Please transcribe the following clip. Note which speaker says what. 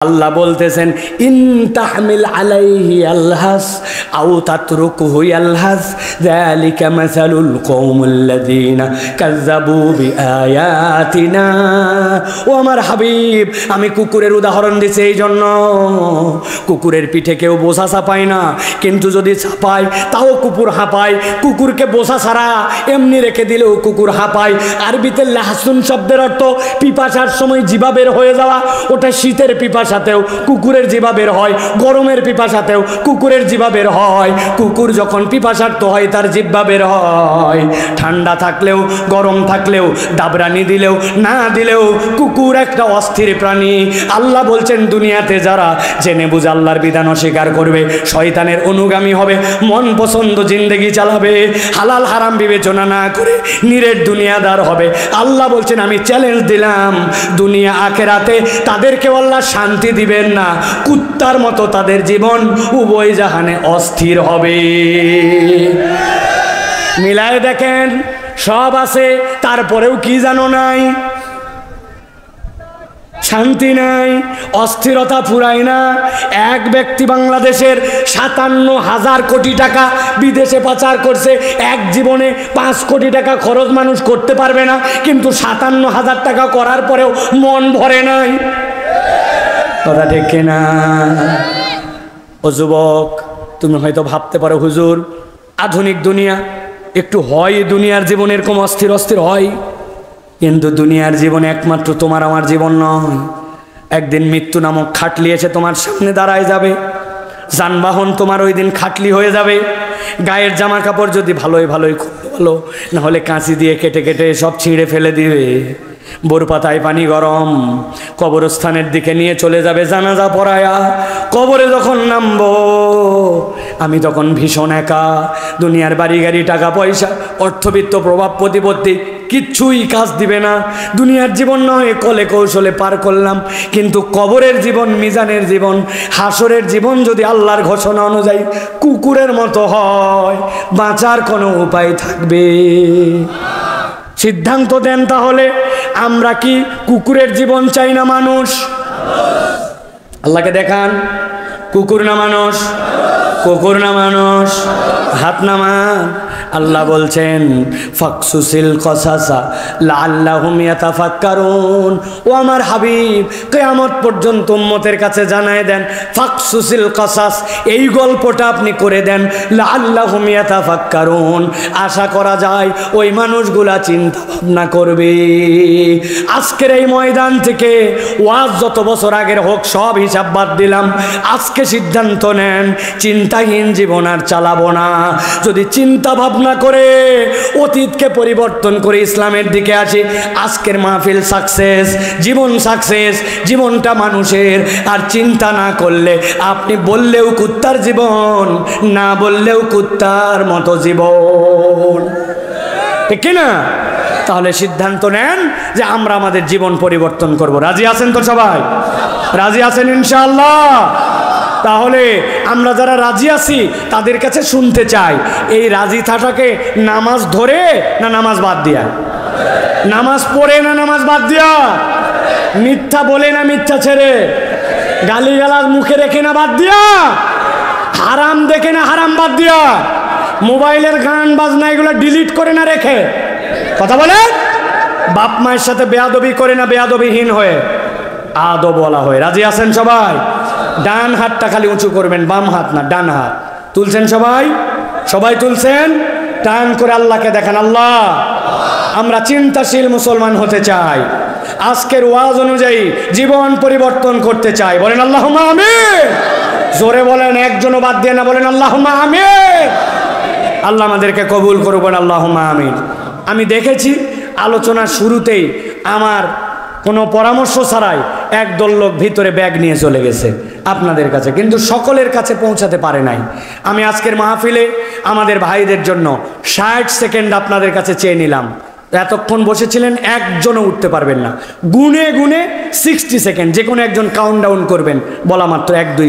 Speaker 1: আল্লাহ বলতেছেন ইন তাহমিল আলাইহি আলহাস আও তাতরুকুহু আলহাস যালিকা মাসালুল কওমিল্লাযিনা কাযযাবু বিআয়াতিনা। ও আমার হাবিব, আমি কুকুরের উদাহরণ দিছি এই জন্য, কুকুরের পিঠে কেউ বোঝা চাপায় না, কিন্তু যদি চাপায় তাও কুকুর হাঁপায়। কুকুরকে বোঝা ছাড়া এমনি রেখে দিলেও কুকুর হাঁপায়। আরবিতে লাহসুন শব্দের অর্থ পিপাসার সময় জিভা বের হয়ে যাওয়া। ওটা শীতের পিপাসাতেও কুকুরের জিভা বের হয়, গরমের পিপাসাতেও কুকুরের জিভা বের হয়। কুকুর যখন পিপাসার্ত হয় তার জিহ্বা বের হয়। ঠান্ডা থাকলেও গরম থাকলেও, দাবরানি দিলেও না দিলেও কুকুর একটা অস্থির প্রাণী। আল্লাহ বলছেন দুনিয়াতে যারা জেনে বুঝে আল্লাহর বিধান অস্বীকার করবে, শয়তানের অনুগামী হবে, মন পছন্দ জিন্দেগি চালাবে, হালাল হারাম বিবেচনা না করে নিরেট দুনিয়াদার হবে, আল্লাহ বলছেন আমি চ্যালেঞ্জ দিলাম দুনিয়া আখেরাতে তাদেরকে আল্লাহ শান্তি দিবেন না। কুত্তার মতো তাদের জীবন উভয় জাহানে অস্থির হবে। মিলায় দেখেন, সব আছে তারপরেও কি জানো নাই, শান্তি নাই, অস্থিরতা ফুরায় না। এক ব্যক্তি বাংলাদেশের ৫৭,০০০ কোটি টাকা বিদেশে পাচার করছে। এক জীবনে ৫ কোটি টাকা খরচ মানুষ করতে পারবে না, কিন্তু ৫৭,০০০ টাকা করার পরেও মন ভরে নাই। কথা ঠিক না? ও যুবক, তুমি হয়তো ভাবতে পারো হুজুর আধুনিক দুনিয়া একটু হয়, দুনিয়ার জীবন এরকম অস্থির অস্থির হয়, কিন্তু দুনিয়ার জীবন একমাত্র তোমার আমার জীবন নয়। একদিন মৃত্যু নামক খাটলি এসে তোমার সামনে দাঁড়ায় যাবে। যানবাহন তোমার ওই দিন খাটলি হয়ে যাবে। গায়ের জামা কাপড় যদি ভালোই খুব ভালো, নাহলে কাঁচি দিয়ে কেটে কেটে সব ছিঁড়ে ফেলে দিবে। বোর পাতায় পানি গরম, কবরস্থানের দিকে নিয়ে চলে যাবে জানাজা পড়ায়া। কবরে যখন নামবো আমি তখন ভীষণ একা। দুনিয়ার বাড়ি গাড়ি, টাকা পয়সা, অর্থবিত্ত, প্রভাব প্রতিপত্তি কিচ্ছুই কাজ দিবে না। দুনিয়ার জীবন নয় কলে কৌশলে পার করলাম, কিন্তু কবরের জীবন, মিজানের জীবন, হাসরের জীবন যদি আল্লাহর ঘোষণা অনুযায়ী কুকুরের মতো হয়, বাঁচার কোনো উপায় থাকবে? সিদ্ধান্ত দেন তাহলে, আমরা কি কুকুরের জীবন চাই না মানুষ? আল্লাহকে দেখান, কুকুর না মানুষ? কুকুর না মানুষ? হাত নামান। আল্লাহ বলছেন ফাকসুসিল কসাসা লাআল্লাহুম ইয়াতাফাক্কারুন। ও আমার হাবিব, কিয়ামত পর্যন্ত উম্মতের কাছে জানায় দেন ফাকসুসিল কসাস, এই গল্পটা আপনি করে দেন লাআল্লাহুম ইয়াতাফাক্কারুন। আশা করা যায় ওই মানুষগুলা চিন্তা ভাবনা করবে। আজকের এই ময়দান থেকে ওয়াজ যত বছর আগের হোক সব হিসাব বাদ দিলাম। আজকে সিদ্ধান্ত নেন চিন্তাহীন জীবন আর চালাবো না। যদি চিন্তা ভাবনা করে অতীতকে পরিবর্তন করে ইসলামের দিকে আসি, আজকের মাহফিল সাকসেস, জীবন সাকসেস। জীবনটা মানুষের, আর চিন্তা না করলে আপনি বললেও কুত্তার জীবন, না বললেও কুত্তার মতো জীবন, ঠিক কিনা? তাহলে সিদ্ধান্ত নেন যে আমরা আমাদের জীবন পরিবর্তন করব। রাজি আছেন তো সবাই? রাজি আছেন ইনশাআল্লাহ? তাহলে আমরা যারা রাজি আছি তাদের কাছে শুনতে চাই, এই রাজি থাকাকে নামাজ ধরে না নামাজ বাদ দিয়া? নামাজ পড়ে না নামাজ বাদ দিয়া? মিথ্যা বলে না মিথ্যা ছেড়ে? গালিগালাজ মুখে রেখে না বাদ দিয়া? হারাম দেখে না হারাম বাদ দিয়া? মোবাইলের গান বাজনা এগুলো ডিলিট করে না রেখে? কথা বলে। বাপ মায়ের সাথে বেয়াদবি করে না বেয়াদবিহীন হয়ে? আদব বলা হয়। রাজি আছেন সবাই? ডান হাতটা খালি উঁচু করবেন, বাম হাত না, ডান হাত তুলছেন সবাই? সবাই তুলছেন? টান করে আল্লাহকে দেখান, আল্লাহ আমরা চিন্তাশীল মুসলমান হতে চাই, আজকের ওয়াজ অনুযায়ী জীবন পরিবর্তন করতে চাই। বলেন আল্লাহুম্মা আমিন। জোরে বলেন, একজনও বাদ দিয়ে না, বলেন আল্লাহুম্মা আমিন। আল্লাহ আমাদেরকে কবুল করবেন, আল্লাহুম্মা আমিন। আমি দেখেছি আলোচনার শুরুতেই আমার কোনো পরামর্শ ছাড়াই একদল লোক ভিতরে ব্যাগ নিয়ে চলে গেছে আপনাদের কাছে, কিন্তু সকলের কাছে পৌঁছাতে পারে নাই। আমি আজকের মাহফিলে আমাদের ভাইদের জন্য 60 সেকেন্ড আপনাদের কাছে চেয়ে নিলাম। এতক্ষণ বসেছিলেন, একজনও উঠতে পারবেন না। গুনে গুনে 60 সেকেন্ড, যে কোনো একজন কাউন্ট ডাউন করবেন, বলা মাত্র 1 2